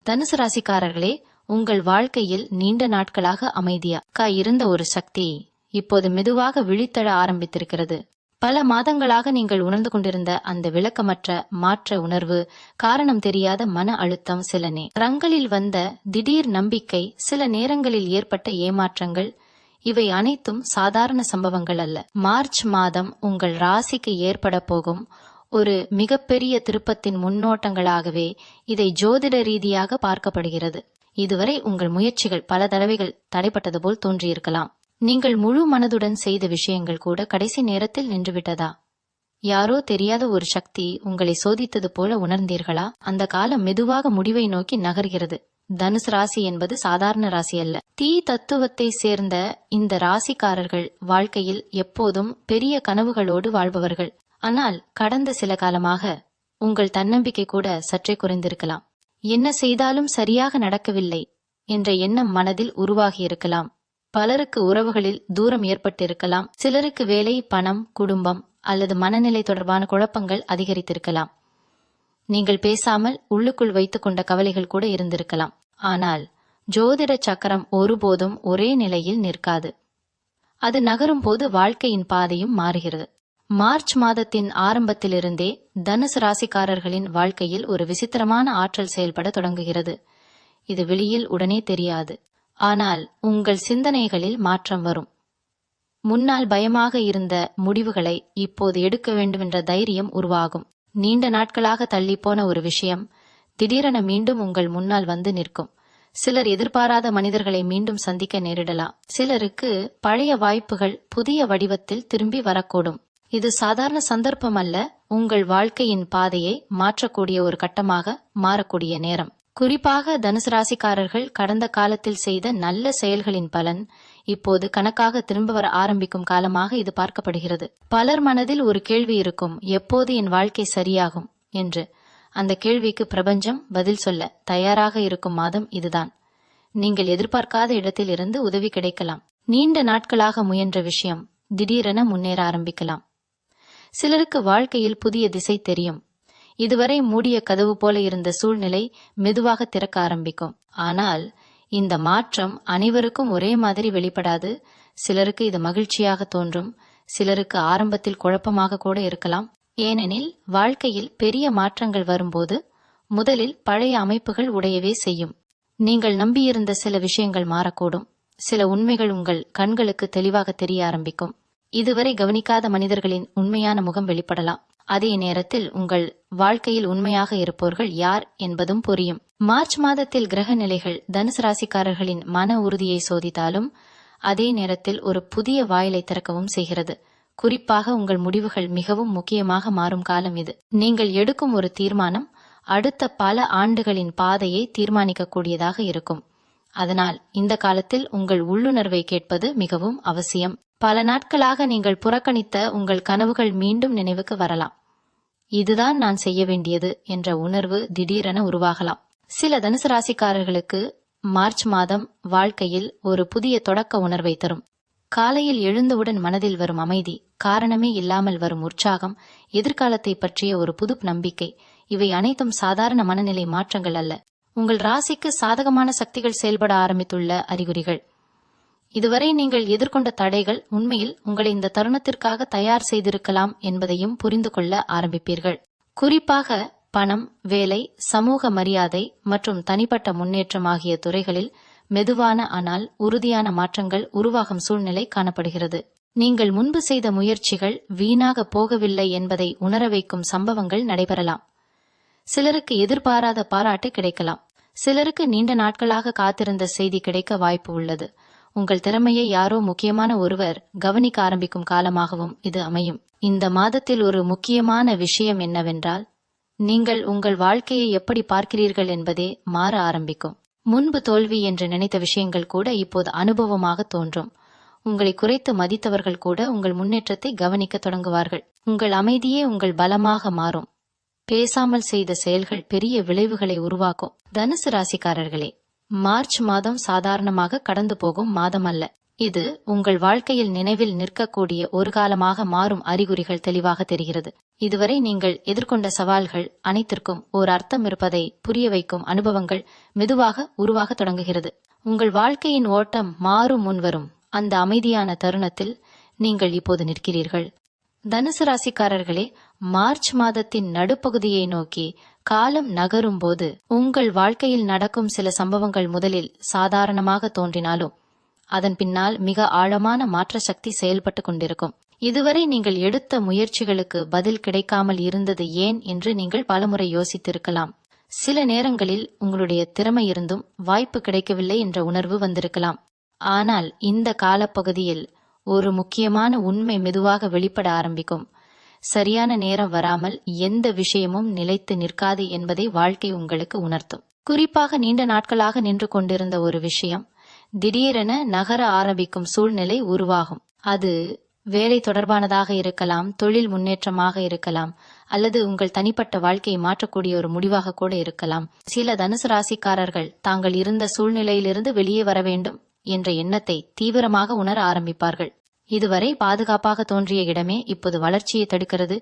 தனுசு ராசிக்காரர்களே, உங்கள் வாழ்க்கையில் நீண்ட நாட்களாக அமைதியாக இருந்த ஒரு சக்தி இப்போது மெதுவாக விழித்தெழ ஆரம்பித்திருக்கிறது. பல மாதங்களாக நீங்கள் உணர்ந்து கொண்டிருந்த அந்த விளக்கமற்ற மாற்ற உணர்வு, காரணம் தெரியாத மன அழுத்தம், சில நேரங்களில் வந்த திடீர் நம்பிக்கை, சில நேரங்களில் ஏற்பட்ட ஏமாற்றங்கள், இவை அனைத்தும் சாதாரண சம்பவங்கள் அல்ல. மார்ச் மாதம் உங்கள் ராசிக்கு ஏற்பட போகும் ஒரு மிகப்பெரிய திருப்பத்தின் முன்னோட்டங்களாகவே இதை ஜோதிட ரீதியாக பார்க்கப்படுகிறது. இதுவரை உங்கள் முயற்சிகள் பல தடவைகள் தடைப்பட்டது போல் தோன்றியிருக்கலாம். நீங்கள் முழு மனதுடன் செய்த விஷயங்கள் கூட கடைசி நேரத்தில் நின்றுவிட்டதா? யாரோ தெரியாத ஒரு சக்தி உங்களை சோதித்தது போல உணர்ந்தீர்களா? அந்த காலம் மெதுவாக முடிவை நோக்கி நகர்கிறது. தனுசு ராசி என்பது சாதாரண ராசி அல்ல. தீ தத்துவத்தை சேர்ந்த இந்த ராசிக்காரர்கள் வாழ்க்கையில் எப்போதும் பெரிய கனவுகளோடு வாழ்பவர்கள். ஆனால் கடந்த சில காலமாக உங்கள் தன்னம்பிக்கை கூட சற்றே குறைந்திருக்கலாம். என்ன செய்தாலும் சரியாக நடக்கவில்லை என்ற எண்ணம் மனதில் உருவாகியிருக்கலாம். பலருக்கு உறவுகளில் தூரம் ஏற்பட்டிருக்கலாம். சிலருக்கு வேலை, பணம், குடும்பம் அல்லது மனநிலை தொடர்பான குழப்பங்கள் அதிகரித்திருக்கலாம். நீங்கள் பேசாமல் உள்ளுக்குள் வைத்துக் கொண்ட கவலைகள் கூட இருந்திருக்கலாம். ஆனால் ஜோதிட சக்கரம் ஒருபோதும் ஒரே நிலையில் நிற்காது. அது நகரும் போது வாழ்க்கையின் பாதையும் மாறுகிறது. மார்ச் மாதத்தின் ஆரம்பத்திலிருந்தே தனுசு ராசிக்காரர்களின் வாழ்க்கையில் ஒரு விசித்திரமான ஆற்றல் செயல்பட தொடங்குகிறது. இது வெளியில் உடனே தெரியாது. ஆனால் உங்கள் சிந்தனைகளில் மாற்றம் வரும். முன்னால் பயமாக இருந்த முடிவுகளை இப்போது எடுக்க வேண்டுமென்ற தைரியம் உருவாகும். நீண்ட நாட்களாக தள்ளிப்போன ஒரு விஷயம் திடீரென மீண்டும் உங்கள் முன்னால் வந்து நிற்கும். சிலர் எதிர்பாராத மனிதர்களை மீண்டும் சந்திக்க நேரிடலாம். சிலருக்கு பழைய வாய்ப்புகள் புதிய வடிவத்தில் திரும்பி வரக்கூடும். இது சாதாரண சந்தர்ப்பம் அல்ல, உங்கள் வாழ்க்கையின் பாதையை மாற்றக்கூடிய ஒரு கட்டமாக மாறக்கூடிய நேரம். குறிப்பாக தனுசு ராசிக்காரர்கள் கடந்த காலத்தில் செய்த நல்ல செயல்களின் பலன் இப்போது கணக்காக திரும்ப வர ஆரம்பிக்கும் காலமாக இது பார்க்கப்படுகிறது. பலர் மனதில் ஒரு கேள்வி இருக்கும், எப்போது என் வாழ்க்கை சரியாகும் என்று. அந்த கேள்விக்கு பிரபஞ்சம் பதில் சொல்ல தயாராக இருக்கும் மாதம் இதுதான். நீங்கள் எதிர்பார்க்காத இடத்தில் இருந்து உதவி கிடைக்கலாம். நீண்ட நாட்களாக முயன்ற விஷயம் திடீரென முன்னேற ஆரம்பிக்கலாம். சிலருக்கு வாழ்க்கையில் புதிய திசை தெரியும். இதுவரை மூடிய கதவு போல இருந்த சூழ்நிலை மெதுவாக திறக்க ஆரம்பிக்கும். ஆனால் இந்த மாற்றம் அனைவருக்கும் ஒரே மாதிரி வெளிப்படாது. சிலருக்கு இது மகிழ்ச்சியாக தோன்றும், சிலருக்கு ஆரம்பத்தில் குழப்பமாக கூட இருக்கலாம். ஏனெனில் வாழ்க்கையில் பெரிய மாற்றங்கள் வரும்போது முதலில் பழைய அமைப்புகள் உடையவே செய்யும். நீங்கள் நம்பியிருந்த சில விஷயங்கள் மாறக்கூடும். சில உண்மைகள் உங்கள் கண்களுக்கு தெளிவாக தெரிய ஆரம்பிக்கும். இதுவரை கவனிக்காத மனிதர்களின் உண்மையான முகம் வெளிப்படலாம். அதே நேரத்தில் உங்கள் வாழ்க்கையில் உண்மையாக இருப்பவர்கள் யார் என்பதும் புரியும். மார்ச் மாதத்தில் கிரக நிலைகள் தனுசு ராசிக்காரர்களின் மன உறுதியை சோதித்தாலும் அதே நேரத்தில் ஒரு புதிய வாயிலை திறக்கவும் செய்கிறது. குறிப்பாக உங்கள் முடிவுகள் மிகவும் முக்கியமாக மாறும் காலம் இது. நீங்கள் எடுக்கும் ஒரு தீர்மானம் அடுத்த பல ஆண்டுகளின் பாதையை தீர்மானிக்கக்கூடியதாக இருக்கும். அதனால் இந்த காலத்தில் உங்கள் உள்ளுணர்வை கேட்பது மிகவும் அவசியம். பல நாட்களாக நீங்கள் புறக்கணித்த உங்கள் கனவுகள் மீண்டும் நினைவுக்கு வரலாம். இதுதான் நான் செய்ய வேண்டியது என்ற உணர்வு திடீரென உருவாகலாம். சில தனுசு ராசிக்காரர்களுக்கு மார்ச் மாதம் வாழ்க்கையில் ஒரு புதிய தொடக்க உணர்வை தரும். காலையில் எழுந்தவுடன் மனதில் வரும் அமைதி, காரணமே இல்லாமல் வரும் உற்சாகம், எதிர்காலத்தை பற்றிய ஒரு புது நம்பிக்கை, இவை அனைத்தும் சாதாரண மனநிலை மாற்றங்கள் அல்ல. உங்கள் ராசிக்கு சாதகமான சக்திகள் செயல்பட ஆரம்பித்துள்ள அறிகுறிகள். இதுவரை நீங்கள் எதிர்கொண்ட தடைகள் உண்மையில் உங்களை இந்த தருணத்திற்காக தயார் செய்திருக்கலாம் என்பதையும் புரிந்து கொள்ள ஆரம்பிப்பீர்கள். குறிப்பாக பணம், வேலை, சமூக மரியாதை மற்றும் தனிப்பட்ட முன்னேற்றம் ஆகிய துறைகளில் மெதுவான ஆனால் உறுதியான மாற்றங்கள் உருவாகும் சூழ்நிலை காணப்படுகிறது. நீங்கள் முன்பு செய்த முயற்சிகள் வீணாக போகவில்லை என்பதை உணர வைக்கும் சம்பவங்கள் நடைபெறலாம். சிலருக்கு எதிர்பாராத பாராட்டு கிடைக்கலாம். சிலருக்கு நீண்ட நாட்களாக காத்திருந்த செய்தி கிடைக்க வாய்ப்பு உள்ளது. உங்கள் திறமையை யாரோ முக்கியமான ஒருவர் கவனிக்க ஆரம்பிக்கும் காலமாகவும் இது அமையும். இந்த மாதத்தில் ஒரு முக்கியமான விஷயம் என்னவென்றால், நீங்கள் உங்கள் வாழ்க்கையை எப்படி பார்க்கிறீர்கள் என்பதே மாற ஆரம்பிக்கும். முன்பு தோல்வி என்று நினைத்த விஷயங்கள் கூட இப்போது அனுபவமாக தோன்றும். உங்களை குறைத்து மதித்தவர்கள் கூட உங்கள் முன்னேற்றத்தை கவனிக்க தொடங்குவார்கள். உங்கள் அமைதியே உங்கள் பலமாக மாறும். பேசாமல் செய்த செயல்கள் பெரிய விளைவுகளை உருவாக்கும். தனுசு ராசிக்காரர்களே, மார்ச் மாதம் சாதாரணமாக கடந்து போகும் மாதம் அல்ல. இது உங்கள் வாழ்க்கையில் நினைவில் நிற்கக்கூடிய ஒரு காலமாக மாறும் அறிகுறிகள் தெளிவாக தெரிகிறது. இதுவரை நீங்கள் எதிர்கொண்ட சவால்கள் அனைத்திற்கும் ஒரு அர்த்தம் இருப்பதை புரிய வைக்கும் அனுபவங்கள் மெதுவாக உருவாக தொடங்குகிறது. உங்கள் வாழ்க்கையின் ஓட்டம் மாறும் முன்வரும் அந்த அமைதியான தருணத்தில் நீங்கள் இப்போது நிற்கிறீர்கள். தனுசு ராசிக்காரர்களே, மார்ச் மாதத்தின் நடுப்பகுதியை நோக்கி காலம் நகரும் போது உங்கள் வாழ்க்கையில் நடக்கும் சில சம்பவங்கள் முதலில் சாதாரணமாக தோன்றினாலும் அதன் பின்னால் மிக ஆழமான மாற்ற சக்தி செயல்பட்டு கொண்டிருக்கும். இதுவரை நீங்கள் எடுத்த முயற்சிகளுக்கு பதில் கிடைக்காமல் இருந்தது ஏன் என்று நீங்கள் பலமுறை யோசித்திருக்கலாம். சில நேரங்களில் உங்களுடைய திறமை இருந்தும் வாய்ப்பு கிடைக்கவில்லை என்ற உணர்வு வந்திருக்கலாம். ஆனால் இந்த காலப்பகுதியில் ஒரு முக்கியமான உண்மை மெதுவாக வெளிப்பட ஆரம்பிக்கும். சரியான நேரம் வராமல் எந்த விஷயமும் நிலைத்து நிற்காது என்பதை வாழ்க்கை உங்களுக்கு உணர்த்தும். குறிப்பாக நீண்ட நாட்களாக நின்று கொண்டிருந்த ஒரு விஷயம் திடீரென நகர ஆரம்பிக்கும் சூழ்நிலை உருவாகும். அது வேலை தொடர்பானதாக இருக்கலாம், தொழில் முன்னேற்றமாக இருக்கலாம், அல்லது உங்கள் தனிப்பட்ட வாழ்க்கையை மாற்றக்கூடிய ஒரு முடிவாக கூட இருக்கலாம். சில தனுசு ராசிக்காரர்கள் தாங்கள் இருந்த சூழ்நிலையிலிருந்து வெளியே வர வேண்டும் என்ற எண்ணத்தை தீவிரமாக உணர ஆரம்பிப்பார்கள். இதுவரை பாதுகாப்பாக தோன்றிய இடமே இப்போது வளர்ச்சியை தடுக்கிறது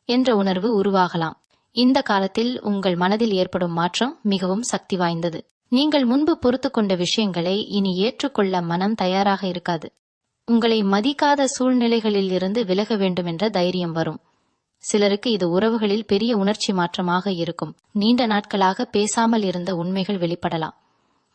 என்ற உணர்வு உருவாகலாம். இந்த காலத்தில் உங்கள் மனதில் ஏற்படும் மாற்றம் மிகவும் சக்தி வாய்ந்தது. நீங்கள் முன்பு பொறுத்து கொண்ட விஷயங்களை இனி ஏற்றுக்கொள்ள மனம் தயாராக இருக்காது. உங்களை மதிக்காத சூழ்நிலைகளில் இருந்து விலக வேண்டும் என்ற தைரியம் வரும். சிலருக்கு இது உறவுகளில் பெரிய உணர்ச்சி மாற்றமாக இருக்கும். நீண்ட நாட்களாக பேசாமல் இருந்த உண்மைகள் வெளிப்படலாம்.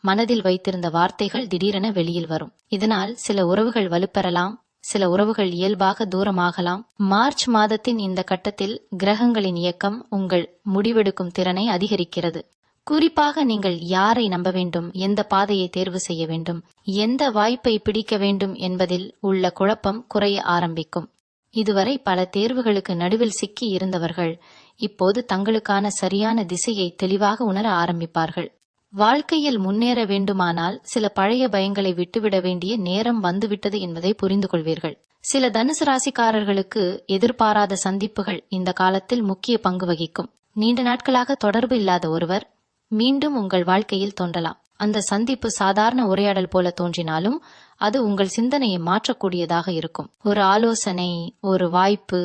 மனதில் வைத்திருந்த வார்த்தைகள் திடீரென வெளியில் வரும். இதனால் சில உறவுகள் வலுப்பெறலாம், சில உறவுகள் இயல்பாக தூரமாகலாம். மார்ச் மாதத்தின் இந்த கட்டத்தில் கிரகங்களின் இயக்கம் உங்கள் முடிவெடுக்கும் திறனை அதிகரிக்கிறது. குறிப்பாக நீங்கள் யாரை நம்ப வேண்டும், எந்த பாதையை தேர்வு செய்ய வேண்டும், எந்த வாய்ப்பை பிடிக்க வேண்டும் என்பதில் உள்ள குழப்பம் குறைய ஆரம்பிக்கும். இதுவரை பல தேர்வுகளுக்கு நடுவில் சிக்கி இருந்தவர்கள் இப்போது தங்களுக்கான சரியான திசையை தெளிவாக உணர ஆரம்பிப்பார்கள். வாழ்க்கையில் முன்னேற வேண்டுமானால் சில பழைய பயங்களை விட்டுவிட வேண்டிய நேரம் வந்துவிட்டது என்பதை புரிந்து கொள்வீர்கள். சில தனுசு ராசிக்காரர்களுக்கு எதிர்பாராத சந்திப்புகள் இந்த காலத்தில் முக்கிய பங்கு வகிக்கும். நீண்ட நாட்களாக தொடர்பு இல்லாத ஒருவர் மீண்டும் உங்கள் வாழ்க்கையில் தோன்றலாம். அந்த சந்திப்பு சாதாரண உரையாடல் போல தோன்றினாலும் அது உங்கள் சிந்தனையை மாற்றக்கூடியதாக இருக்கும். ஒரு ஆலோசனை, ஒரு வாய்ப்பு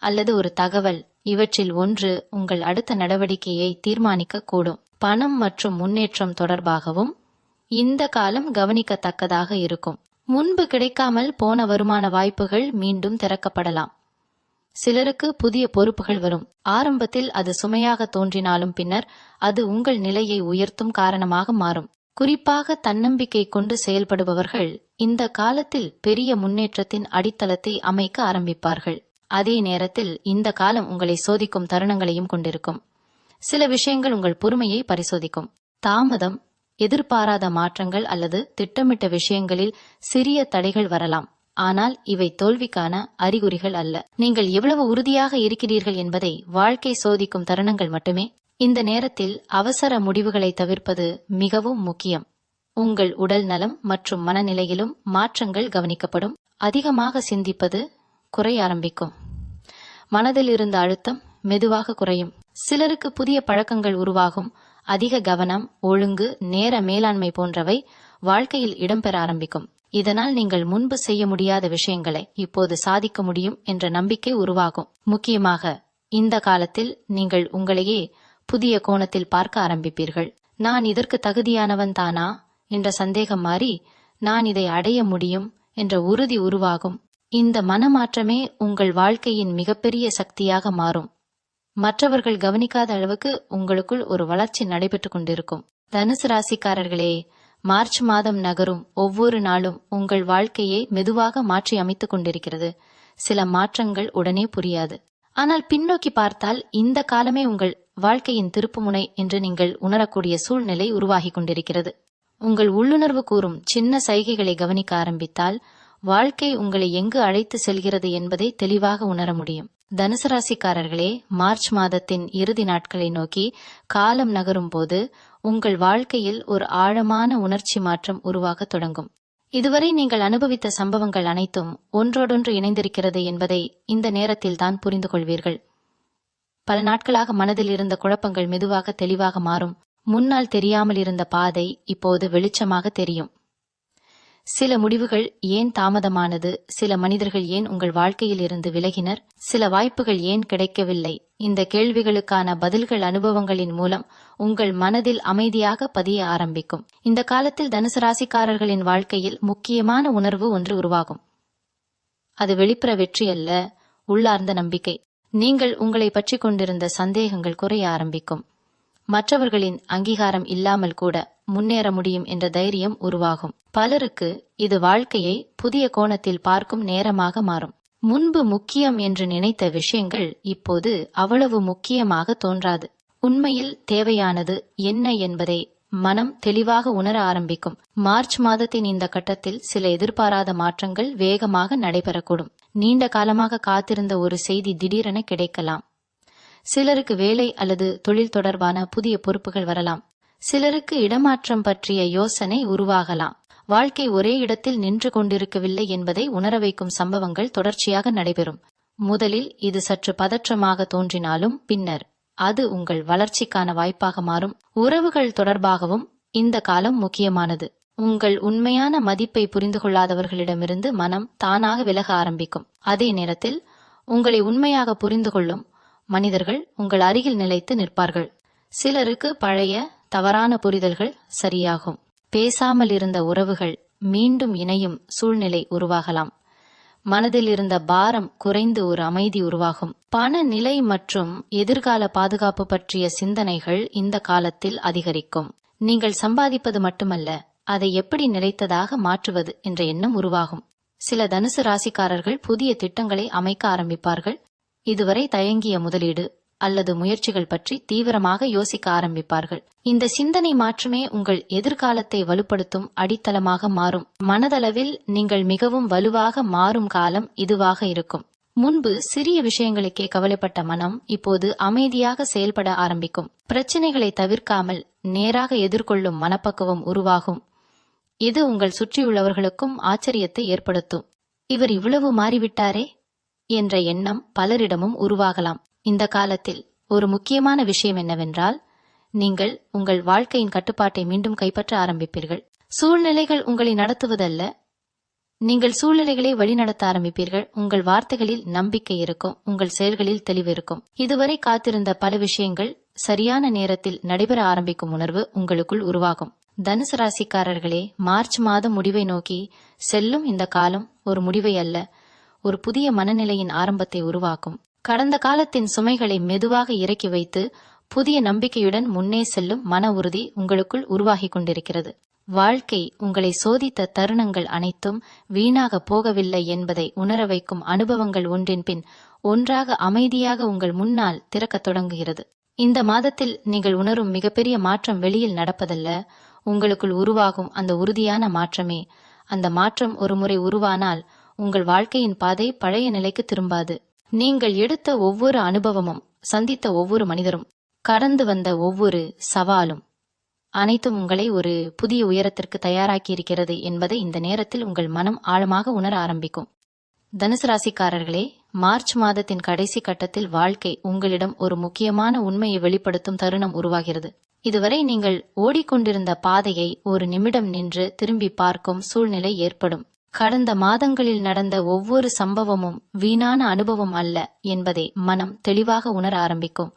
அல்லது ஒரு தகவல், இவற்றில் ஒன்று உங்கள் அடுத்த நடவடிக்கையை தீர்மானிக்க கூடும். பணம் மற்றும் முன்னேற்றம் தொடர்பாகவும் இந்த காலம் கவனிக்கத்தக்கதாக இருக்கும். முன்பு கிடைக்காமல் போன வருமான வாய்ப்புகள் மீண்டும் திறக்கப்படலாம். சிலருக்கு புதிய பொறுப்புகள் வரும். ஆரம்பத்தில் அது சுமையாக தோன்றினாலும் பின்னர் அது உங்கள் நிலையை உயர்த்தும் காரணமாக மாறும். குறிப்பாக தன்னம்பிக்கை கொண்டு செயல்படுபவர்கள் இந்த காலத்தில் பெரிய முன்னேற்றத்தின் அடித்தளத்தை அமைக்க ஆரம்பிப்பார்கள். அதே நேரத்தில் இந்த காலம் உங்களை சோதிக்கும் தருணங்களையும் கொண்டிருக்கும். சில விஷயங்கள் உங்கள் பொறுமையை பரிசோதிக்கும். தாமதம், எதிர்பாராத மாற்றங்கள் அல்லது திட்டமிட்ட விஷயங்களில் சிறிய தடைகள் வரலாம். ஆனால் இவை தோல்விக்கான அறிகுறிகள் அல்ல. நீங்கள் எவ்வளவு உறுதியாக இருக்கிறீர்கள் என்பதை வாழ்க்கை சோதிக்கும் தருணங்கள் மட்டுமே. இந்த நேரத்தில் அவசர முடிவுகளை தவிர்ப்பது மிகவும் முக்கியம். உங்கள் உடல் நலம் மற்றும் மனநிலையிலும் மாற்றங்கள் கவனிக்கப்படும். அதிகமாக சிந்திப்பது குறைய ஆரம்பிக்கும். மனதில் இருந்த அழுத்தம் மெதுவாக குறையும். சிலருக்கு புதிய பழக்கங்கள் உருவாகும். அதிக கவனம், ஒழுங்கு, நேர மேலாண்மை போன்றவை வாழ்க்கையில் இடம்பெற ஆரம்பிக்கும். இதனால் நீங்கள் முன்பு செய்ய முடியாத விஷயங்களை இப்போது சாதிக்க முடியும் என்ற நம்பிக்கை உருவாகும். முக்கியமாக இந்த காலத்தில் நீங்கள் உங்களையே புதிய கோணத்தில் பார்க்க ஆரம்பிப்பீர்கள். நான் இதற்கு தகுதியானவன் தானா என்ற சந்தேகம் மாறி நான் இதை அடைய முடியும் என்ற உறுதி உருவாகும். இந்த மனமாற்றமே உங்கள் வாழ்க்கையின் மிகப்பெரிய சக்தியாக மாறும். மற்றவர்கள் கவனிக்காத அளவுக்கு உங்களுக்குள் ஒரு வளர்ச்சி நடைபெற்று கொண்டிருக்கும். தனுசு ராசிக்காரர்களே, மார்ச் மாதம் நகரும் ஒவ்வொரு நாளும் உங்கள் வாழ்க்கையை மெதுவாக மாற்றி அமைத்துக் கொண்டிருக்கிறது. சில மாற்றங்கள் உடனே புரியாது. ஆனால் பின்னோக்கி பார்த்தால் இந்த காலமே உங்கள் வாழ்க்கையின் திருப்புமுனை என்று நீங்கள் உணரக்கூடிய சூழ்நிலை உருவாகி கொண்டிருக்கிறது. உங்கள் உள்ளுணர்வு கூறும் சின்ன சைகைகளை கவனிக்க ஆரம்பித்தால் வாழ்க்கை உங்களை எங்கு அழைத்து செல்கிறது என்பதை தெளிவாக உணர முடியும். தனுசு ராசிக்காரர்களே, மார்ச் மாதத்தின் இறுதி நாட்களை நோக்கி காலம் நகரும் போது உங்கள் வாழ்க்கையில் ஒரு ஆழமான உணர்ச்சி மாற்றம் உருவாக தொடங்கும். இதுவரை நீங்கள் அனுபவித்த சம்பவங்கள் அனைத்தும் ஒன்றோடொன்று இணைந்திருக்கிறது என்பதை இந்த நேரத்தில் தான் புரிந்து கொள்வீர்கள். பல நாட்களாக மனதில் இருந்த குழப்பங்கள் மெதுவாக தெளிவாக மாறும். முன்னால் தெரியாமல் இருந்த பாதை இப்போது வெளிச்சமாக தெரியும். சில முடிவுகள் ஏன் தாமதமானது, சில மனிதர்கள் ஏன் உங்கள் வாழ்க்கையில் இருந்து விலகினர், சில வாய்ப்புகள் ஏன் கிடைக்கவில்லை? இந்த கேள்விகளுக்கான பதில்கள் அனுபவங்களின் மூலம் உங்கள் மனதில் அமைதியாக பதிய ஆரம்பிக்கும். இந்த காலத்தில் தனுசு ராசிக்காரர்களின் வாழ்க்கையில் முக்கியமான உணர்வு ஒன்று உருவாகும். அது வெளிப்புற வெற்றி அல்ல, உள்ளார்ந்த நம்பிக்கை. நீங்கள் உங்களை பற்றி கொண்டிருந்த சந்தேகங்கள் குறைய ஆரம்பிக்கும். மற்றவர்களின் அங்கீகாரம் இல்லாமல் கூட முன்னேற முடியும் என்ற தைரியம் உருவாகும். பலருக்கு இது வாழ்க்கையை புதிய கோணத்தில் பார்க்கும் நேரமாக மாறும். முன்பு முக்கியம் என்று நினைத்த விஷயங்கள் இப்போது அவ்வளவு முக்கியமாக தோன்றாது. உண்மையில் தேவையானது என்ன என்பதை மனம் தெளிவாக உணர ஆரம்பிக்கும். மார்ச் மாதத்தின் இந்த கட்டத்தில் சில எதிர்பாராத மாற்றங்கள் வேகமாக நடைபெறக்கூடும். நீண்ட காலமாக காத்திருந்த ஒரு செய்தி திடீரென கிடைக்கலாம். சிலருக்கு வேலை அல்லது தொழில் தொடர்பான புதிய பொறுப்புகள் வரலாம். சிலருக்கு இடமாற்றம் பற்றிய யோசனை உருவாகலாம். வாழ்க்கை ஒரே இடத்தில் நின்று கொண்டிருக்கவில்லை என்பதை உணர வைக்கும் சம்பவங்கள் தொடர்ச்சியாக நடைபெறும். முதலில் இது சற்று பதற்றமாக தோன்றினாலும் பின்னர் அது உங்கள் வளர்ச்சிக்கான வாய்ப்பாக மாறும். உறவுகள் தொடர்பாகவும் இந்த காலம் முக்கியமானது. உங்கள் உண்மையான மதிப்பை புரிந்து கொள்ளாதவர்களிடமிருந்து மனம் தானாக விலக ஆரம்பிக்கும். அதே நேரத்தில் உங்களை உண்மையாக புரிந்து கொள்ளும் மனிதர்கள் உங்கள் அருகில் நிலைத்து நிற்பார்கள். சிலருக்கு பழைய தவறான புரிதல்கள் சரியாகும். பேசாமல் இருந்த உறவுகள் மீண்டும் இணையும் சூழ்நிலை உருவாகலாம். மனதில் இருந்த பாரம் குறைந்து ஒரு அமைதி உருவாகும். பண நிலை மற்றும் எதிர்கால பாதுகாப்பு பற்றிய சிந்தனைகள் இந்த காலத்தில் அதிகரிக்கும். நீங்கள் சம்பாதிப்பது மட்டுமல்ல, அதை எப்படி நிலைத்ததாக மாற்றுவது என்ற எண்ணம் உருவாகும். சில தனுசு ராசிக்காரர்கள் புதிய திட்டங்களை அமைக்க ஆரம்பிப்பார்கள். இதுவரை தயங்கிய முதலீடு அல்லது முயற்சிகள் பற்றி தீவிரமாக யோசிக்க ஆரம்பிப்பார்கள். இந்த சிந்தனை மாற்றமே உங்கள் எதிர்காலத்தை வலுப்படுத்தும் அடித்தளமாக மாறும். மனதளவில் நீங்கள் மிகவும் வலுவாக மாறும் காலம் இதுவாக இருக்கும். முன்பு சிறிய விஷயங்களுக்கே கவலைப்பட்ட மனம் இப்போது அமைதியாக செயல்பட ஆரம்பிக்கும். பிரச்சனைகளை தவிர்க்காமல் நேராக எதிர்கொள்ளும் மனப்பக்குவம் உருவாகும். இது உங்கள் சுற்றியுள்ளவர்களுக்கும் ஆச்சரியத்தை ஏற்படுத்தும். இவர் இவ்வளவு மாறிவிட்டாரே என்ற எண்ணம் பலரிடமும் உருவாகலாம். இந்த காலத்தில் ஒரு முக்கியமான விஷயம் என்னவென்றால், நீங்கள் உங்கள் வாழ்க்கையின் கட்டுப்பாட்டை மீண்டும் கைப்பற்ற ஆரம்பிப்பீர்கள். சூழ்நிலைகள் உங்களை நடத்துவதல்ல, நீங்கள் சூழ்நிலைகளை வழிநடத்த ஆரம்பிப்பீர்கள். உங்கள் வார்த்தைகளில் நம்பிக்கை இருக்கும், உங்கள் செயல்களில் தெளிவு இருக்கும். இதுவரை காத்திருந்த பல விஷயங்கள் சரியான நேரத்தில் நடைபெற ஆரம்பிக்கும் உணர்வு உங்களுக்குள் உருவாகும். தனுசு ராசிக்காரர்களே, மார்ச் மாதம் முடிவை நோக்கி செல்லும் இந்த காலம் ஒரு முடிவை அல்ல, ஒரு புதிய மனநிலையின் ஆரம்பத்தை உருவாக்கும். கடந்த காலத்தின் சுமைகளை மெதுவாக இறக்கி வைத்து புதிய நம்பிக்கையுடன் முன்னே செல்லும் மன உறுதி உங்களுக்குள் உருவாகி கொண்டிருக்கிறது. வாழ்க்கை உங்களை சோதித்த தருணங்கள் அனைத்தும் வீணாக போகவில்லை என்பதை உணர வைக்கும் அனுபவங்கள் ஒன்றின் பின் ஒன்றாக அமைதியாக உங்கள் முன்னால் திறக்கத் தொடங்குகிறது. இந்த மாதத்தில் நீங்கள் உணரும் மிகப்பெரிய மாற்றம் வெளியில் நடப்பதல்ல, உங்களுக்குள் உருவாகும் அந்த உறுதியான மாற்றமே. அந்த மாற்றம் ஒரு முறை உருவானால் உங்கள் வாழ்க்கையின் பாதை பழைய நிலைக்கு திரும்பாது. நீங்கள் எடுத்த ஒவ்வொரு அனுபவமும், சந்தித்த ஒவ்வொரு மனிதரும், கடந்து வந்த ஒவ்வொரு சவாலும் அனைத்தும் உங்களை ஒரு புதிய உயரத்திற்கு தயாராக்கி இருக்கிறது என்பதை இந்த நேரத்தில் உங்கள் மனம் ஆழமாக உணர ஆரம்பிக்கும். தனுசு ராசிக்காரர்களே, மார்ச் மாதத்தின் கடைசி கட்டத்தில் வாழ்க்கை உங்களிடம் ஒரு முக்கியமான உண்மையை வெளிப்படுத்தும் தருணம் உருவாகிறது. இதுவரை நீங்கள் ஓடிக்கொண்டிருந்த பாதையை ஒரு நிமிடம் நின்று திரும்பி பார்க்கும் சூழ்நிலை ஏற்படும். கடந்த மாதங்களில் நடந்த ஒவ்வொரு சம்பவமும் வீணான அனுபவம் அல்ல என்பதை மனம் தெளிவாக உணர ஆரம்பிக்கும்.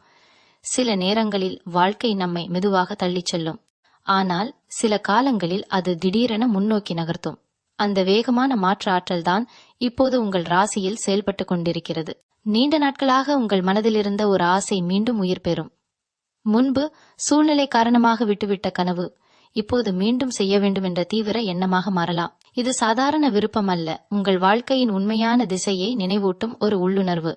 சில நேரங்களில் வாழ்க்கை நம்மை மெதுவாக தள்ளிச் செல்லும், ஆனால் சில காலங்களில் அது திடீரென முன்னோக்கி நகர்த்தும். அந்த வேகமான மாற்ற ஆற்றல்தான் இப்போது உங்கள் ராசியில் செயல்பட்டு கொண்டிருக்கிறது. நீண்ட நாட்களாக உங்கள் மனதில் இருந்த ஒரு ஆசை மீண்டும் உயிர் பெறும். முன்பு சூழ்நிலை காரணமாக விட்டுவிட்ட கனவு இப்போது மீண்டும் செய்ய வேண்டும் என்ற தீவிர எண்ணமாக மாறலாம். இது சாதாரண விருப்பம் அல்ல, உங்கள் வாழ்க்கையின் உண்மையான திசையை நினைவூட்டும் ஒரு உள்ளுணர்வு.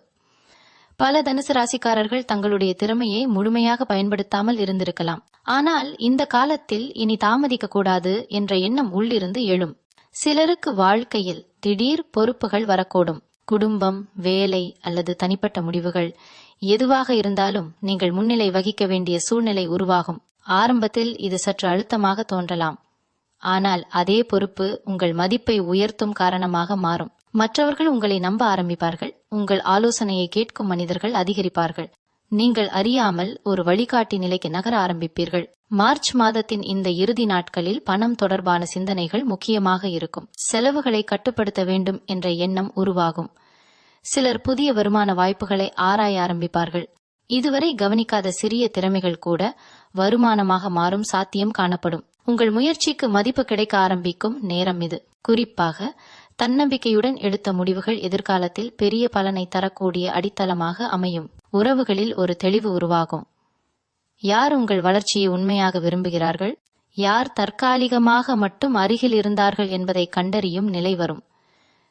பல தனுசு ராசிக்காரர்கள் தங்களுடைய திறமையை முழுமையாக பயன்படுத்தாமல் இருந்திருக்கலாம். ஆனால் இந்த காலத்தில் இனி தாமதிக்க கூடாது என்ற எண்ணம் உள்ளிருந்து எழும். சிலருக்கு வாழ்க்கையில் திடீர் பொறுப்புகள் வரக்கூடும். குடும்பம், வேலை அல்லது தனிப்பட்ட முடிவுகள் எதுவாக இருந்தாலும் நீங்கள் முன்னிலை வகிக்க வேண்டிய சூழ்நிலை உருவாகும். ஆரம்பத்தில் இது சற்று அழுத்தமாக தோன்றலாம், ஆனால் அதே பொறுப்பு உங்கள் மதிப்பை உயர்த்தும் காரணமாக மாறும். மற்றவர்கள் உங்களை நம்ப ஆரம்பிப்பார்கள். உங்கள் ஆலோசனையை கேட்கும் மனிதர்கள் அதிகரிப்பார்கள். நீங்கள் அறியாமல் ஒரு வழிகாட்டி நிலைக்கு நகர ஆரம்பிப்பீர்கள். மார்ச் மாதத்தின் இந்த இறுதி நாட்களில் பணம் தொடர்பான சிந்தனைகள் முக்கியமாக இருக்கும். செலவுகளை கட்டுப்படுத்த வேண்டும் என்ற எண்ணம் உருவாகும். சிலர் புதிய வருமான வாய்ப்புகளை ஆராய ஆரம்பிப்பார்கள். இதுவரை கவனிக்காத சிறிய திறமைகள் கூட வருமானமாக மாறும் சாத்தியம் காணப்படும். உங்கள் முயற்சிக்கு மதிப்பு கிடைக்க ஆரம்பிக்கும் நேரம் இது. குறிப்பாக தன்னம்பிக்கையுடன் எடுத்த முடிவுகள் எதிர்காலத்தில் பெரிய பலனை தரக்கூடிய அடித்தளமாக அமையும். உறவுகளில் ஒரு தெளிவு உருவாகும். யார் உங்கள் வளர்ச்சியை உண்மையாக விரும்புகிறார்கள், யார் தற்காலிகமாக மட்டும் அருகில் இருந்தார்கள் என்பதை கண்டறியும் நிலை வரும்.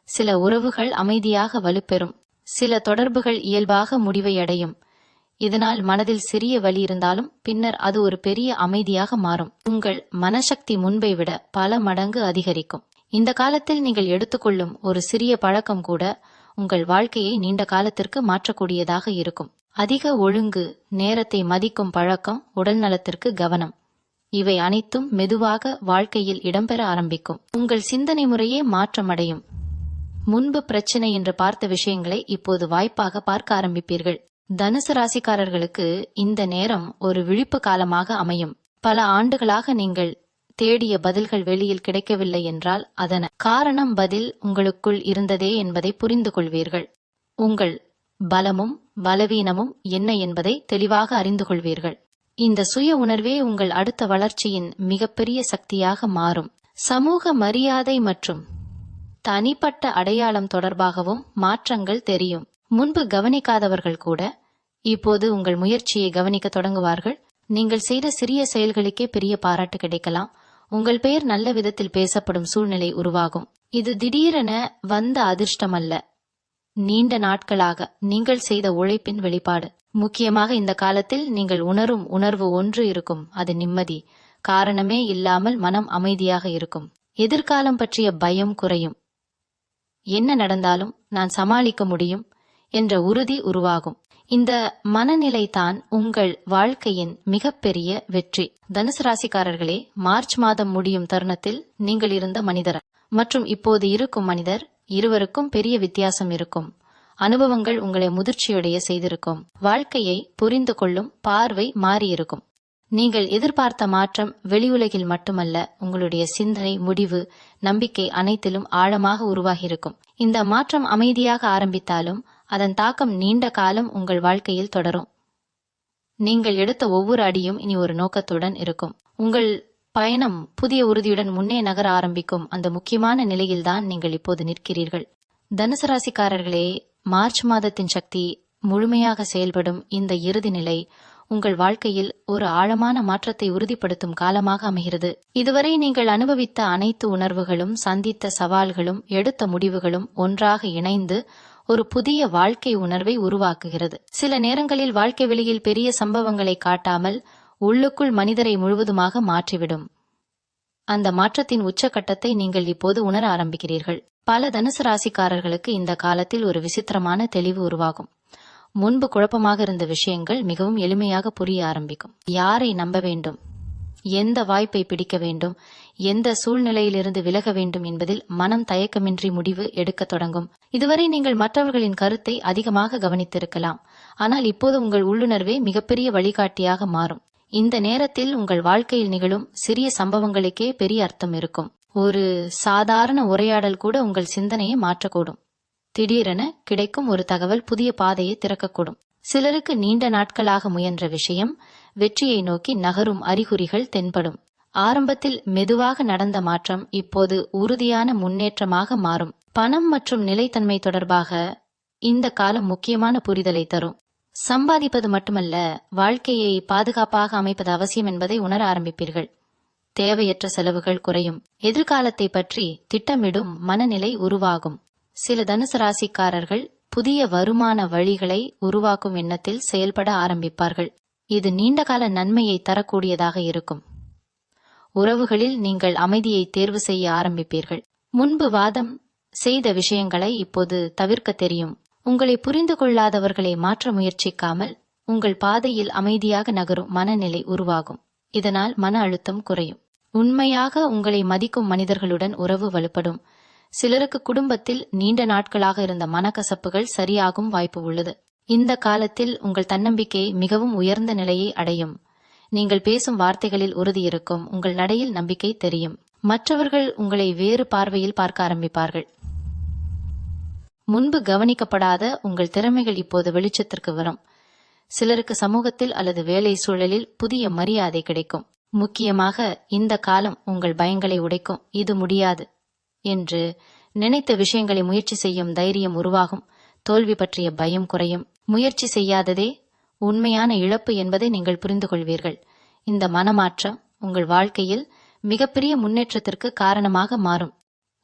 சில உறவுகள் அமைதியாக வலுப்பெறும். சில தொடர்புகள் இயல்பாக முடிவை அடையும். இதனால் மனதில் சிறிய வலி இருந்தாலும் பின்னர் அது ஒரு பெரிய அமைதியாக மாறும். உங்கள் மனசக்தி முன்பை விட பல மடங்கு அதிகரிக்கும். இந்த காலத்தில் நீங்கள் எடுத்துக்கொள்ளும் ஒரு சிறிய பழக்கம் கூட உங்கள் வாழ்க்கையை நீண்ட காலத்திற்கு மாற்றக்கூடியதாக இருக்கும். அதிக ஒழுங்கு, நேரத்தை மதிக்கும் பழக்கம், உடல் நலத்திற்கு கவனம், இவை அனைத்தும் மெதுவாக வாழ்க்கையில் இடம்பெற ஆரம்பிக்கும். உங்கள் சிந்தனை முறையே மாற்றமடையும். முன்பு பிரச்சனை என்று பார்த்த விஷயங்களை இப்போது வாய்ப்பாக பார்க்க ஆரம்பிப்பீர்கள். தனுசு ராசிக்காரர்களுக்கு இந்த நேரம் ஒரு விழிப்பு காலமாக அமையும். பல ஆண்டுகளாக நீங்கள் தேடிய பதில்கள் வெளியில் கிடைக்கவில்லை என்றால் அதன் காரணம் பதில் உங்களுக்குள் இருந்ததே என்பதை புரிந்து கொள்வீர்கள். உங்கள் பலமும் பலவீனமும் என்ன என்பதை தெளிவாக அறிந்து கொள்வீர்கள். இந்த சுய உணர்வே உங்கள் அடுத்த வளர்ச்சியின் மிகப்பெரிய சக்தியாக மாறும். சமூக மரியாதை மற்றும் தனிப்பட்ட அடையாளம் தொடர்பாகவும் மாற்றங்கள் தெரியும். முன்பு கவனிக்காதவர்கள் கூட இப்போது உங்கள் முயற்சியை கவனிக்க தொடங்குவார்கள். நீங்கள் செய்த சிறிய செயல்களுக்கே பெரிய பாராட்டு கிடைக்கலாம். உங்கள் பெயர் நல்ல விதத்தில் பேசப்படும் சூழ்நிலை உருவாகும். இது திடீரென வந்த அதிர்ஷ்டம் அல்ல, நீண்ட நாட்களாக நீங்கள் செய்த உழைப்பின் வெளிப்பாடு. முக்கியமாக இந்த காலத்தில் நீங்கள் உணரும் உணர்வு ஒன்று இருக்கும், அது நிம்மதி. காரணமே இல்லாமல் மனம் அமைதியாக இருக்கும். எதிர்காலம் பற்றிய பயம் குறையும். என்ன நடந்தாலும் நான் சமாளிக்க முடியும் என்ற உறுதி உருவாகும். இந்த மனநிலை தான் உங்கள் வாழ்க்கையின் மிகப்பெரிய வெற்றி. தனுசு ராசிக்காரர்களே, மார்ச் மாதம் முடியும் தருணத்தில் நீங்கள் இருந்த மனிதர் மற்றும் இப்போது இருக்கும் மனிதர் இருவருக்கும் பெரிய வித்தியாசம் இருக்கும். அனுபவங்கள் உங்களை முதிர்ச்சியடைய செய்திருக்கும். வாழ்க்கையை புரிந்து கொள்ளும் பார்வை மாறியிருக்கும். நீங்கள் எதிர்பார்த்த மாற்றம் வெளியுலகில் மட்டுமல்ல, உங்களுடைய சிந்தனை, முடிவு, நம்பிக்கை அனைத்திலும் ஆழமாக உருவாகியிருக்கும். இந்த மாற்றம் அமைதியாக ஆரம்பித்தாலும் அதன் தாக்கம் நீண்ட காலம் உங்கள் வாழ்க்கையில் தொடரும். நீங்கள் எடுத்த ஒவ்வொரு அடியும் இனி ஒரு நோக்கத்துடன் இருக்கும். உங்கள் பயணம் புதிய உறுதியுடன் முன்னே நகர ஆரம்பிக்கும். அந்த முக்கியமான நிலையில்தான் நீங்கள் இப்போது நிற்கிறீர்கள். தனுசு ராசிக்காரர்களே, மார்ச் மாதத்தின் சக்தி முழுமையாக செயல்படும் இந்த இறுதி நிலை உங்கள் வாழ்க்கையில் ஒரு ஆழமான மாற்றத்தை உறுதிப்படுத்தும் காலமாக அமைகிறது. இதுவரை நீங்கள் அனுபவித்த அனைத்து உணர்வுகளும், சந்தித்த சவால்களும், எடுத்த முடிவுகளும் ஒன்றாக இணைந்து ஒரு புதிய வாழ்க்கை உணர்வை உருவாக்குகிறது. சில நேரங்களில் வாழ்க்கை வெளியில் பெரிய சம்பவங்களை காட்டாமல் உள்ளுக்குள் மனிதரை முழுவதுமாக மாற்றிவிடும். அந்த மாற்றத்தின் உச்சகட்டத்தை நீங்கள் இப்போது உணர ஆரம்பிக்கிறீர்கள். பல தனுசு ராசிக்காரர்களுக்கு இந்த காலத்தில் ஒரு விசித்திரமான தெளிவு உருவாகும். முன்பு குழப்பமாக இருந்த விஷயங்கள் மிகவும் எளிமையாக புரிய ஆரம்பிக்கும். யாரை நம்ப வேண்டும், எந்த வாய்ப்பை பிடிக்க வேண்டும், எந்த சூழ்நிலையிலிருந்து விலக வேண்டும் என்பதில் மனம் தயக்கமின்றி முடிவு எடுக்க தொடங்கும். இதுவரை நீங்கள் மற்றவர்களின் கருத்தை அதிகமாக கவனித்திருக்கலாம், ஆனால் இப்போது உங்கள் உள்ளுணர்வே மிகப்பெரிய வழிகாட்டியாக மாறும். இந்த நேரத்தில் உங்கள் வாழ்க்கையில் நிகழும் சிறிய சம்பவங்களுக்கே பெரிய அர்த்தம் இருக்கும். ஒரு சாதாரண உரையாடல் கூட உங்கள் சிந்தனையை மாற்றக்கூடும். திடீரென கிடைக்கும் ஒரு தகவல் புதிய பாதையை திறக்கக்கூடும். சிலருக்கு நீண்ட நாட்களாக முயன்ற விஷயம் வெற்றியை நோக்கி நகரும் அறிகுறிகள் தென்படும். ஆரம்பத்தில் மெதுவாக நடந்த மாற்றம் இப்போது உறுதியான முன்னேற்றமாக மாறும். பணம் மற்றும் நிலைத்தன்மை தொடர்பாக இந்த காலம் முக்கியமான புரிதலை தரும். சம்பாதிப்பது மட்டுமல்ல, வாழ்க்கையை பாதுகாப்பாக அமைப்பது அவசியம் என்பதை உணர ஆரம்பிப்பீர்கள். தேவையற்ற செலவுகள் குறையும். எதிர்காலத்தை பற்றி திட்டமிடும் மனநிலை உருவாகும். சில தனுசு ராசிக்காரர்கள் புதிய வருமான வழிகளை உருவாக்கும் எண்ணத்தில் செயல்பட ஆரம்பிப்பார்கள். இது நீண்டகால நன்மையை தரக்கூடியதாக இருக்கும். உறவுகளில் நீங்கள் அமைதியை தேர்வு செய்ய ஆரம்பிப்பீர்கள். முன்பு வாதம் செய்த விஷயங்களை இப்போது தவிர்க்க தெரியும். உங்களை புரிந்து கொள்ளாதவர்களை மாற்ற முயற்சிக்காமல் உங்கள் பாதையில் அமைதியாக நகரும் மனநிலை உருவாகும். இதனால் மன அழுத்தம் குறையும். உண்மையாக உங்களை மதிக்கும் மனிதர்களுடன் உறவு வலுப்படும். சிலருக்கு குடும்பத்தில் நீண்ட நாட்களாக இருந்த மனக்கசப்புகள் சரியாகும் வாய்ப்பு உள்ளது. இந்த காலத்தில் உங்கள் தன்னம்பிக்கை மிகவும் உயர்ந்த நிலையை அடையும். நீங்கள் பேசும் வார்த்தைகளில் உறுதி இருக்கும். உங்கள் நடையில் நம்பிக்கை தெரியும். மற்றவர்கள் உங்களை வேறு பார்வையில் பார்க்க ஆரம்பிப்பார்கள். முன்பு கவனிக்கப்படாத உங்கள் திறமைகள் இப்போது வெளிச்சத்திற்கு வரும். சிலருக்கு சமூகத்தில் அல்லது வேலை சூழலில் புதிய மரியாதை கிடைக்கும். முக்கியமாக இந்த காலம் உங்கள் பயங்களை உடைக்கும். இது முடியாது என்று நினைத்த விஷயங்களை முயற்சி செய்யும் தைரியம் உருவாகும். தோல்வி பற்றிய பயம் குறையும். முயற்சி செய்யாததே உண்மையான இழப்பு என்பதை நீங்கள் புரிந்து கொள்வீர்கள். இந்த மனமாற்றம் உங்கள் வாழ்க்கையில் மிகப்பெரிய முன்னேற்றத்திற்கு காரணமாக மாறும்.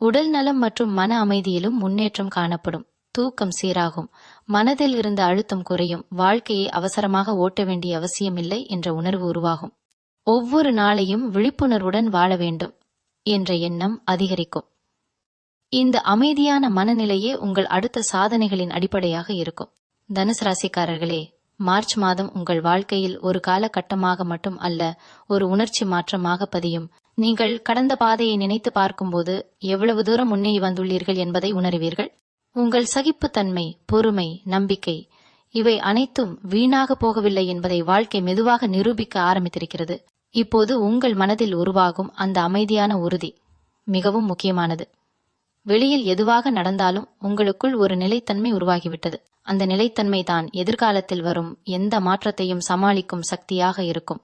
உடல் நலம் மற்றும் மன அமைதியிலும் முன்னேற்றம் காணப்படும். தூக்கம் சீராகும். மனதில் இருந்த அழுத்தம் குறையும். வாழ்க்கையை அவசரமாக ஓட்ட வேண்டிய அவசியமில்லை என்ற உணர்வு உருவாகும். ஒவ்வொரு நாளையும் விழிப்புணர்வுடன் வாழ வேண்டும் என்ற எண்ணம் அதிகரிக்கும். இந்த அமைதியான மனநிலையே உங்கள் அடுத்த சாதனைகளின் அடிப்படையாக இருக்கும். தனுசு ராசிக்காரர்களே, மார்ச் மாதம் உங்கள் வாழ்க்கையில் ஒரு காலகட்டமாக மட்டும் அல்ல, ஒரு உணர்ச்சி மாற்றமாக பதியும். நீங்கள் கடந்த பாதையை நினைத்து பார்க்கும்போது எவ்வளவு தூரம் முன்னேறி வந்துள்ளீர்கள் என்பதை உணர்வீர்கள். உங்கள் சகிப்புத்தன்மை, பொறுமை, நம்பிக்கை இவை அனைத்தும் வீணாக போகவில்லை என்பதை வாழ்க்கை மெதுவாக நிரூபிக்க ஆரம்பித்திருக்கிறது. இப்போது உங்கள் மனதில் உருவாகும் அந்த அமைதியான உறுதி மிகவும் முக்கியமானது. வெளியில் எதுவாக நடந்தாலும் உங்களுக்குள் ஒரு நிலைத்தன்மை உருவாகிவிட்டது. அந்த நிலைத்தன்மை தான் எதிர்காலத்தில் வரும் எந்த மாற்றத்தையும் சமாளிக்கும் சக்தியாக இருக்கும்.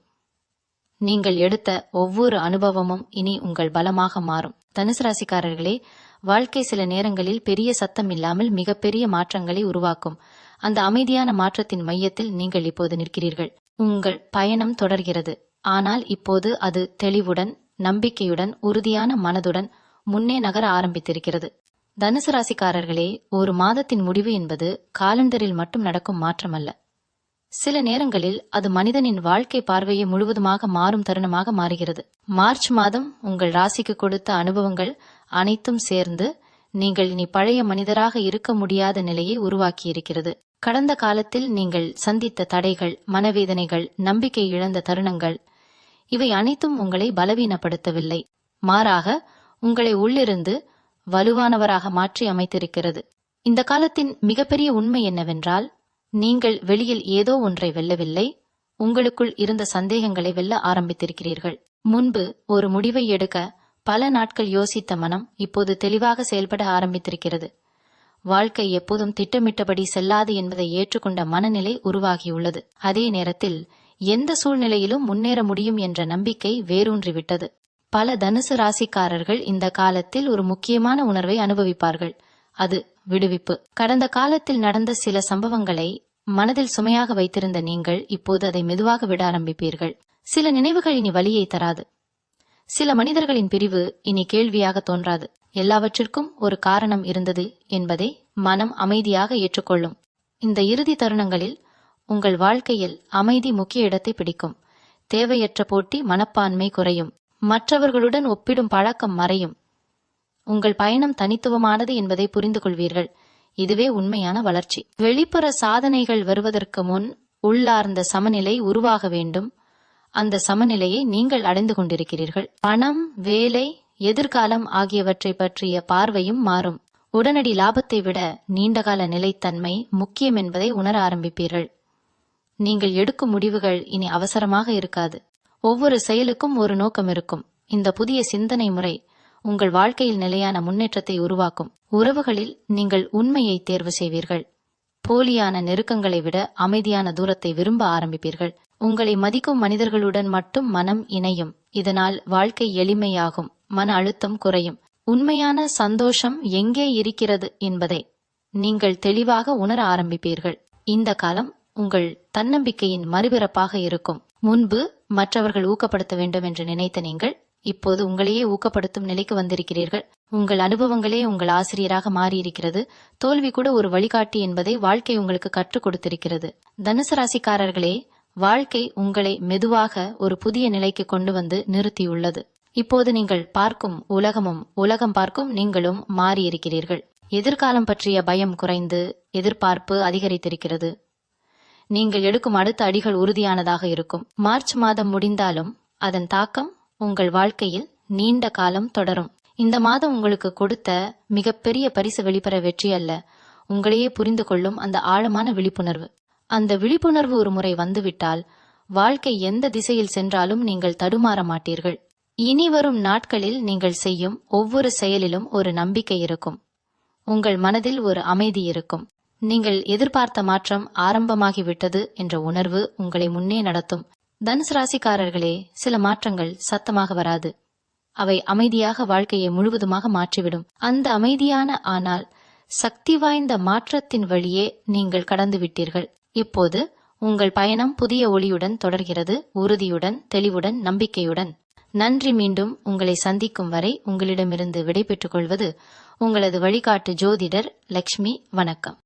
நீங்கள் எடுத்த ஒவ்வொரு அனுபவமும் இனி உங்கள் பலமாக மாறும். தனுசு ராசிக்காரர்களே, வாழ்க்கை சில நேரங்களில் பெரிய சத்தம் இல்லாமல் மிகப்பெரிய மாற்றங்களை உருவாக்கும். அந்த அமைதியான மாற்றத்தின் மையத்தில் நீங்கள் இப்போது நிற்கிறீர்கள். உங்கள் பயணம் தொடர்கிறது. ஆனால் இப்போது அது தெளிவுடன், நம்பிக்கையுடன், உறுதியான மனதுடன் முன்னே நகர ஆரம்பித்திருக்கிறது. தனுசு ராசிக்காரர்களே, ஒரு மாதத்தின் முடிவு என்பது காலண்டரில் மட்டும் நடக்கும் மாற்றம் அல்ல. சில நேரங்களில் அது மனிதனின் வாழ்க்கை பார்வையை முழுவதுமாக மாறும் தருணமாக மாறுகிறது. மார்ச் மாதம் உங்கள் ராசிக்கு கொடுத்த அனுபவங்கள் அனைத்தும் சேர்ந்து நீங்கள் இனி பழைய மனிதராக இருக்க முடியாத நிலையை உருவாக்கியிருக்கிறது. கடந்த காலத்தில் நீங்கள் சந்தித்த தடைகள், மனவேதனைகள், நம்பிக்கை இழந்த தருணங்கள் இவை அனைத்தும் உங்களை பலவீனப்படுத்தவில்லை. மாறாக உங்களை உள்ளிருந்து வலுவானவராக மாற்றி அமைத்திருக்கிறது. இந்த காலத்தின் மிகப்பெரிய உண்மை என்னவென்றால், நீங்கள் வெளியில் ஏதோ ஒன்றை வெல்லவில்லை, உங்களுக்குள் இருந்த சந்தேகங்களை வெல்ல ஆரம்பித்திருக்கிறீர்கள். முன்பு ஒரு முடிவை எடுக்க பல நாட்கள் யோசித்த மனம் இப்போது தெளிவாக செயல்பட ஆரம்பித்திருக்கிறது. வாழ்க்கை எப்போதும் திட்டமிட்டபடி செல்லாது என்பதை ஏற்றுக்கொண்ட மனநிலை உருவாகியுள்ளது. அதே நேரத்தில் எந்த சூழ்நிலையிலும் முன்னேற முடியும் என்ற நம்பிக்கை வேரூன்றிவிட்டது. பல தனுசு ராசிக்காரர்கள் இந்த காலத்தில் ஒரு முக்கியமான உணர்வை அனுபவிப்பார்கள். அது விடுவிப்பு. கடந்த காலத்தில் நடந்த சில சம்பவங்களை மனதில் சுமையாக வைத்திருந்த நீங்கள் இப்போது அதை மெதுவாக விட ஆரம்பிப்பீர்கள். சில நினைவுகள் இனி வலியை தராது. சில மனிதர்களின் பிரிவு இனி கேள்வியாக தோன்றாது. எல்லாவற்றிற்கும் ஒரு காரணம் இருந்தது என்பதை மனம் அமைதியாக ஏற்றுக்கொள்ளும். இந்த இறுதி தருணங்களில் உங்கள் வாழ்க்கையில் அமைதி முக்கிய இடத்தை பிடிக்கும். தேவையற்ற போட்டி மனப்பான்மை குறையும். மற்றவர்களுடன் ஒப்பிடும் பழக்கம் மறையும். உங்கள் பயணம் தனித்துவமானது என்பதை புரிந்து கொள்வீர்கள். இதுவே உண்மையான வளர்ச்சி. வெளிப்புற சாதனைகள் வருவதற்கு முன் உள்ளார்ந்த சமநிலை உருவாக வேண்டும். அந்த சமநிலையை நீங்கள் அடைந்து கொண்டிருக்கிறீர்கள். பணம், வேலை, எதிர்காலம் ஆகியவற்றை பற்றிய பார்வையும் மாறும். உடனடி லாபத்தை விட நீண்டகால நிலைத்தன்மை முக்கியம் என்பதை உணர ஆரம்பிப்பீர்கள். நீங்கள் எடுக்கும் முடிவுகள் இனி அவசரமாக இருக்காது. ஒவ்வொரு செயலுக்கும் ஒரு நோக்கம் இருக்கும். இந்த புதிய சிந்தனை முறை உங்கள் வாழ்க்கையில் நிலையான முன்னேற்றத்தை உருவாக்கும். உறவுகளில் நீங்கள் உண்மையை தேர்வு செய்வீர்கள். போலியான நெருக்கங்களை விட அமைதியான தூரத்தை விரும்ப ஆரம்பிப்பீர்கள். உங்களை மதிக்கும் மனிதர்களுடன் மட்டும் மனம் இணையும். இதனால் வாழ்க்கை எளிமையாகும். மன அழுத்தம் குறையும். உண்மையான சந்தோஷம் எங்கே இருக்கிறது என்பதை நீங்கள் தெளிவாக உணர ஆரம்பிப்பீர்கள். இந்த காலம் உங்கள் தன்னம்பிக்கையின் மறுபிறப்பாக இருக்கும். முன்பு மற்றவர்கள் ஊக்கப்படுத்த வேண்டும் என்று நினைத்த நீங்கள் இப்போது உங்களையே ஊக்கப்படுத்தும் நிலைக்கு வந்திருக்கிறீர்கள். உங்கள் அனுபவங்களே உங்கள் ஆசிரியராக மாறியிருக்கிறது. தோல்வி கூட ஒரு வழிகாட்டி என்பதை வாழ்க்கை உங்களுக்கு கற்றுக் கொடுத்திருக்கிறது. தனுசு ராசிக்காரர்களே, வாழ்க்கை உங்களை மெதுவாக ஒரு புதிய நிலைக்கு கொண்டு வந்து நிறுத்தியுள்ளது. இப்போது நீங்கள் பார்க்கும் உலகமும் உலகம் பார்க்கும் நீங்களும் மாறியிருக்கிறீர்கள். எதிர்காலம் பற்றிய பயம் குறைந்து எதிர்பார்ப்பு அதிகரித்திருக்கிறது. நீங்கள் எடுக்கும் அடுத்த அடிகள் உறுதியானதாக இருக்கும். மார்ச் மாதம் முடிந்தாலும் அதன் தாக்கம் உங்கள் வாழ்க்கையில் நீண்ட காலம் தொடரும். இந்த மாதம் உங்களுக்கு கொடுத்த மிகப்பெரிய பரிசு வெளிப்பெற வெற்றி அல்ல, உங்களையே புரிந்து கொள்ளும் அந்த ஆழமான விழிப்புணர்வு. அந்த விழிப்புணர்வு ஒரு முறை வந்துவிட்டால் வாழ்க்கை எந்த திசையில் சென்றாலும் நீங்கள் தடுமாற மாட்டீர்கள். இனி வரும் நாட்களில் நீங்கள் செய்யும் ஒவ்வொரு செயலிலும் ஒரு நம்பிக்கை இருக்கும். உங்கள் மனதில் ஒரு அமைதி இருக்கும். நீங்கள் எதிர்பார்த்த மாற்றம் ஆரம்பமாகிவிட்டது என்ற உணர்வு உங்களை முன்னே நடத்தும். தனுசு ராசிக்காரர்களே, சில மாற்றங்கள் சத்தமாக வராது. அவை அமைதியாக வாழ்க்கையை முழுவதுமாக மாற்றிவிடும். அந்த அமைதியான ஆனால் சக்தி வாய்ந்த மாற்றத்தின் வழியே நீங்கள் கடந்து விட்டீர்கள். இப்போது உங்கள் பயணம் புதிய ஒளியுடன் தொடர்கிறது, உறுதியுடன், தெளிவுடன், நம்பிக்கையுடன். நன்றி. மீண்டும் உங்களை சந்திக்கும் வரை உங்களிடமிருந்து விடைபெற்றுக் கொள்வது உங்களது வழிகாட்டு ஜோதிடர் லக்ஷ்மி. வணக்கம்.